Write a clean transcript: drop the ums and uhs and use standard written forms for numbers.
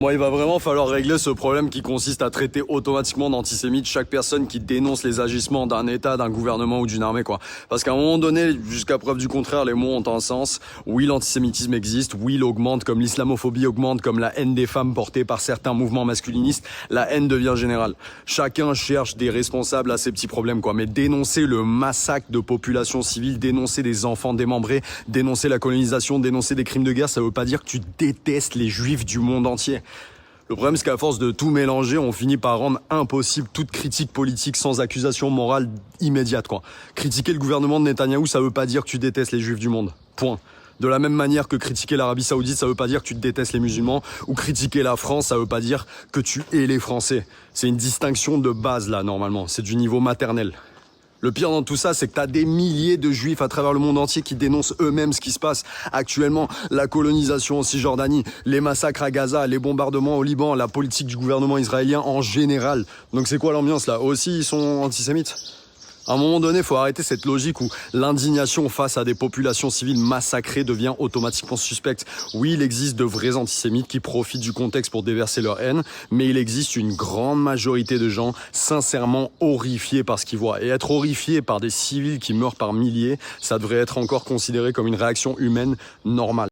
Bon, il va vraiment falloir régler ce problème qui consiste à traiter automatiquement d'antisémite chaque personne qui dénonce les agissements d'un État, d'un gouvernement ou d'une armée, quoi. Parce qu'à un moment donné, jusqu'à preuve du contraire, les mots ont un sens. Oui, l'antisémitisme existe. Oui, il augmente comme l'islamophobie augmente, comme la haine des femmes portée par certains mouvements masculinistes. La haine devient générale. Chacun cherche des responsables à ces petits problèmes, quoi. Mais dénoncer le massacre de populations civiles, dénoncer des enfants démembrés, dénoncer la colonisation, dénoncer des crimes de guerre, ça veut pas dire que tu détestes les juifs du monde entier. Le problème, c'est qu'à force de tout mélanger, on finit par rendre impossible toute critique politique sans accusation morale immédiate, quoi. Critiquer le gouvernement de Netanyahou, ça veut pas dire que tu détestes les juifs du monde. Point. De la même manière que critiquer l'Arabie Saoudite, ça veut pas dire que tu détestes les musulmans, ou critiquer la France, ça veut pas dire que tu hais les Français. C'est une distinction de base, là, normalement. C'est du niveau maternel. Le pire dans tout ça, c'est que t'as des milliers de juifs à travers le monde entier qui dénoncent eux-mêmes ce qui se passe actuellement. La colonisation en Cisjordanie, les massacres à Gaza, les bombardements au Liban, la politique du gouvernement israélien en général. Donc c'est quoi l'ambiance là? Aussi, ils sont antisémites? À un moment donné, il faut arrêter cette logique où l'indignation face à des populations civiles massacrées devient automatiquement suspecte. Oui, il existe de vrais antisémites qui profitent du contexte pour déverser leur haine, mais il existe une grande majorité de gens sincèrement horrifiés par ce qu'ils voient. Et être horrifié par des civils qui meurent par milliers, ça devrait être encore considéré comme une réaction humaine normale.